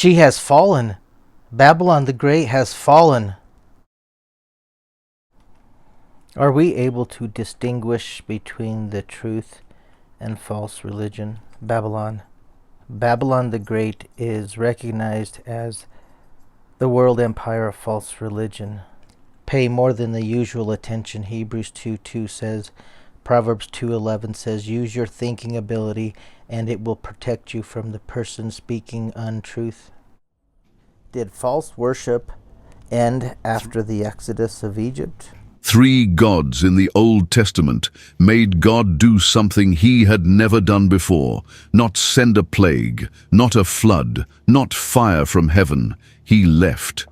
She has fallen. Babylon the Great has fallen. Are we able to distinguish between the truth and false religion? Babylon the Great is recognized as the world empire of false religion. Pay more than the usual attention. Hebrews 2:2 says, Proverbs 2:11 says, use your thinking ability and it will protect you from the person speaking untruth. Did false worship end after the exodus of Egypt? 3 gods in the Old Testament made God do something he had never done before, not send a plague, not a flood, not fire from heaven. He left.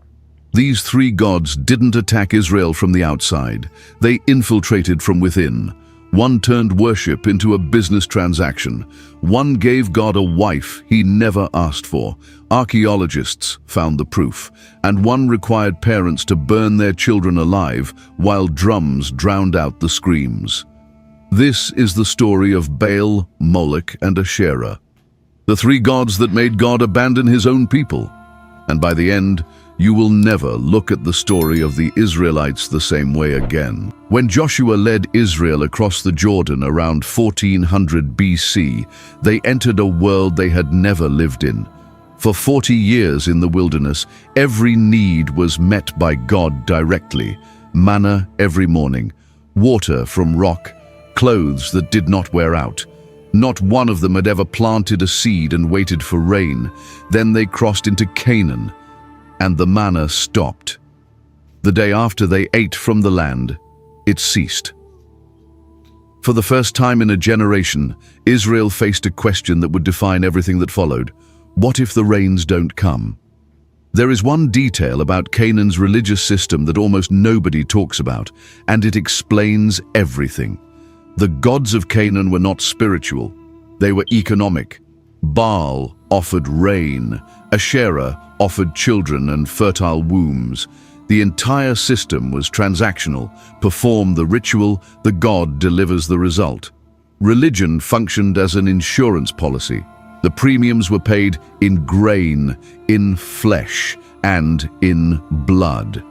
These 3 gods didn't attack Israel from the outside. They infiltrated from within. One turned worship into a business transaction. One gave God a wife he never asked for. Archaeologists found the proof. And one required parents to burn their children alive while drums drowned out the screams. This is the story of Baal, Moloch, and Asherah, the 3 gods that made God abandon his own people. And by the end, you will never look at the story of the Israelites the same way again. When Joshua led Israel across the Jordan around 1400 BC, they entered a world they had never lived in. For 40 years in the wilderness, every need was met by God directly. Manna every morning, water from rock, clothes that did not wear out. Not one of them had ever planted a seed and waited for rain. Then they crossed into Canaan, and the manna stopped. The day after they ate from the land, it ceased. For the first time in a generation, Israel faced a question that would define everything that followed. What if the rains don't come? There is one detail about Canaan's religious system that almost nobody talks about, and it explains everything. The gods of Canaan were not spiritual, they were economic. Baal offered rain, Asherah offered children and fertile wombs. The entire system was transactional. Perform the ritual, the god delivers the result. Religion functioned as an insurance policy. The premiums were paid in grain, in flesh, and in blood.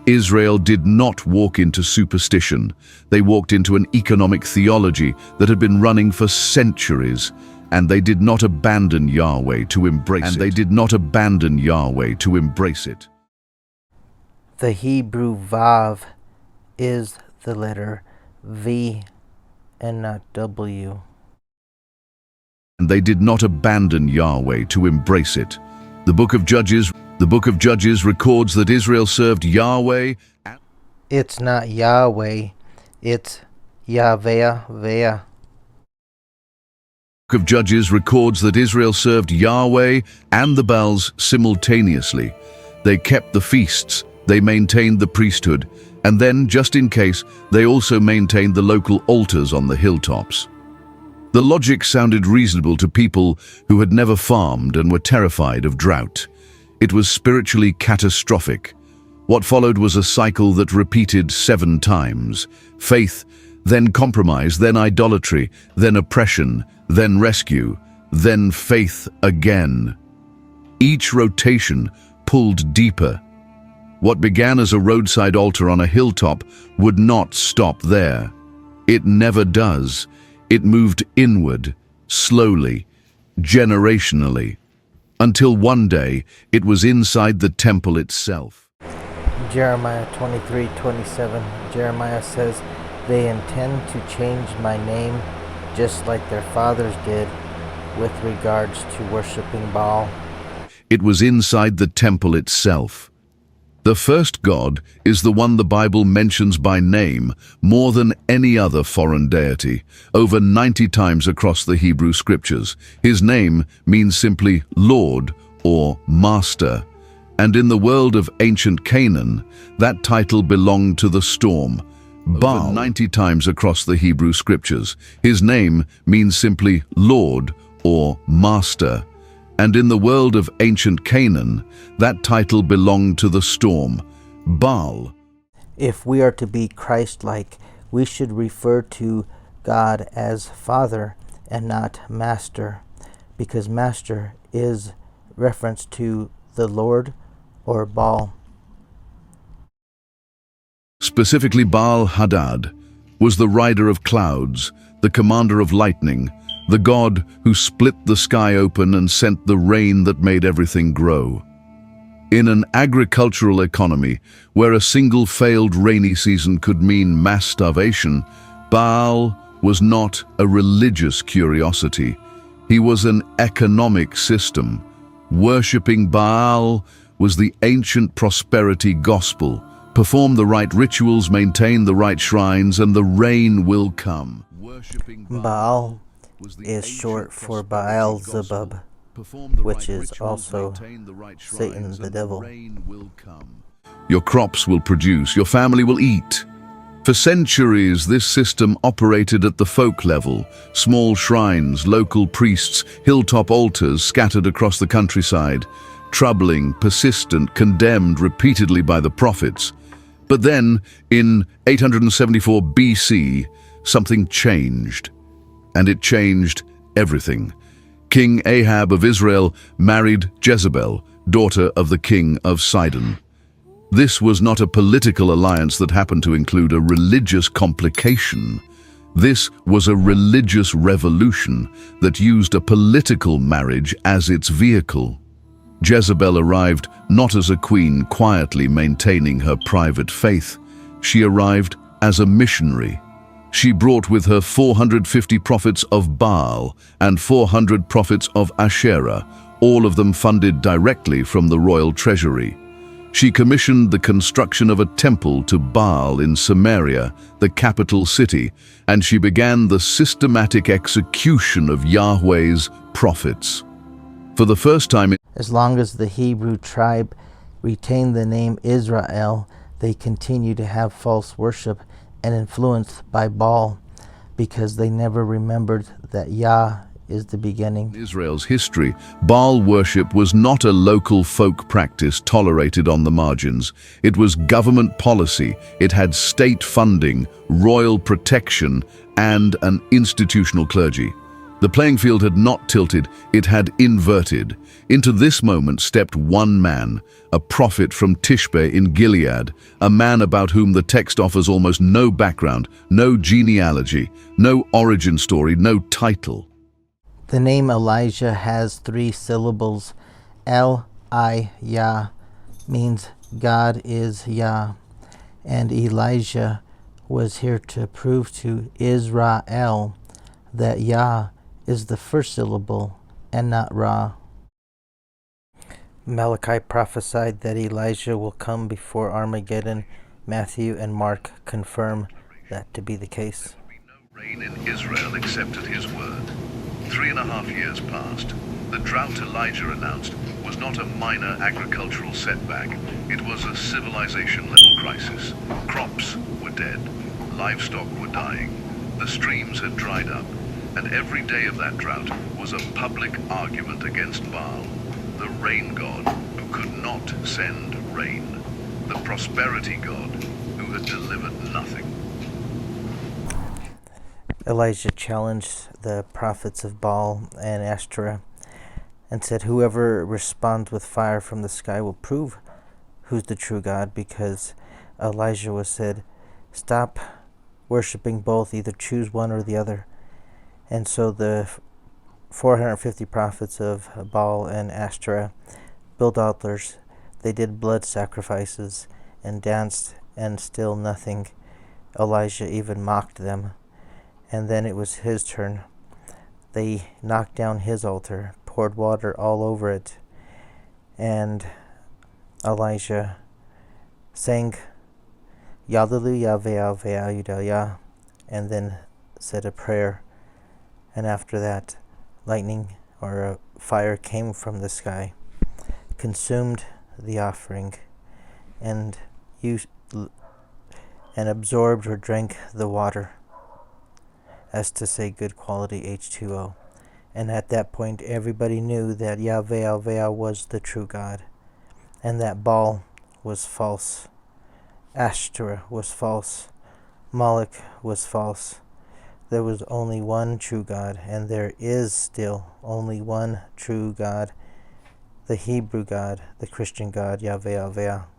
Israel did not walk into superstition. They walked into an economic theology that had been running for centuries. And they did not abandon Yahweh to embrace it. The Hebrew Vav is the letter V and not W. And they did not abandon Yahweh to embrace it. The book of Judges records that Israel served Yahweh. It's not Yahweh, it's Yahweh. The book of Judges records that Israel served Yahweh and the Baals simultaneously. They kept the feasts, they maintained the priesthood, and then, just in case, they also maintained the local altars on the hilltops. The logic sounded reasonable to people who had never farmed and were terrified of drought. It was spiritually catastrophic. What followed was a cycle that repeated 7 times. Faith, then compromise, then idolatry, then oppression, then rescue, then faith again. Each rotation pulled deeper. What began as a roadside altar on a hilltop would not stop there. It never does. It moved inward, slowly, generationally, until one day it was inside the temple itself. Jeremiah 23:27. Jeremiah says, they intend to change my name just like their fathers did with regards to worshiping Baal. It was inside the temple itself. The first God is the one the Bible mentions by name more than any other foreign deity, over 90 times across the Hebrew Scriptures. His name means simply Lord or Master, and in the world of ancient Canaan, that title belonged to the storm. Baal, 90 times across the Hebrew Scriptures. His name means simply Lord or Master. And in the world of ancient Canaan, that title belonged to the storm, Baal. If we are to be Christ-like, we should refer to God as Father and not Master, because Master is reference to the Lord or Baal. Specifically, Baal-Hadad was the rider of clouds, the commander of lightning, the god who split the sky open and sent the rain that made everything grow. In an agricultural economy where a single failed rainy season could mean mass starvation, Baal was not a religious curiosity. He was an economic system. Worshipping Baal was the ancient prosperity gospel. Perform the right rituals, maintain the right shrines, and the rain will come. Worshipping Baal is short for Baal-zebub, which is also Satan the devil. Your crops will produce, your family will eat. For centuries, this system operated at the folk level. Small shrines, local priests, hilltop altars scattered across the countryside. Troubling, persistent, condemned repeatedly by the prophets. But then, in 874 BC, something changed. And it changed everything. King Ahab of Israel married Jezebel, daughter of the king of Sidon. This was not a political alliance that happened to include a religious complication. This was a religious revolution that used a political marriage as its vehicle. Jezebel arrived not as a queen quietly maintaining her private faith. She arrived as a missionary. She brought with her 450 prophets of Baal and 400 prophets of Asherah, all of them funded directly from the royal treasury. She commissioned the construction of a temple to Baal in Samaria, the capital city, and she began the systematic execution of Yahweh's prophets. For the first time, as long as the Hebrew tribe retained the name Israel, they continued to have false worship and influenced by Baal, because they never remembered that Yah is the beginning. In Israel's history, Baal worship was not a local folk practice tolerated on the margins. It was government policy. It had state funding, royal protection, and an institutional clergy. The playing field had not tilted, it had inverted. Into this moment stepped one man, a prophet from Tishbe in Gilead, a man about whom the text offers almost no background, no genealogy, no origin story, no title. The name Elijah has 3 syllables. El-I-Yah means God is Yah. And Elijah was here to prove to Israel that Yah is the first syllable and not Ra. Malachi prophesied that Elijah will come before Armageddon. Matthew and Mark confirm that to be the case. There will be no rain in Israel except at his word. 3.5 years passed. The drought Elijah announced was not a minor agricultural setback. It was a civilization-level crisis. Crops were dead. Livestock were dying. The streams had dried up. And every day of that drought was a public argument against Baal, the rain god who could not send rain, the prosperity god who had delivered nothing. Elijah challenged the prophets of Baal and Ashtoreth and said, whoever responds with fire from the sky will prove who's the true God, because Elijah was said, stop worshiping both, either choose one or the other. And so the 450 prophets of Baal and Ashtoreth built altars. They did blood sacrifices and danced, and still nothing. Elijah even mocked them. And then it was his turn. They knocked down his altar, poured water all over it, and Elijah sang Yadelu Yahweh, and then said a prayer. And after that, lightning or a fire came from the sky, consumed the offering, and absorbed or drank the water, as to say good quality H2O. And at that point, everybody knew that Yahweh was the true God, and that Baal was false, Ashtoreth was false, Moloch was false. There was only one true God, and there is still only one true God, the Hebrew God, the Christian God, Yahweh, Yahweh.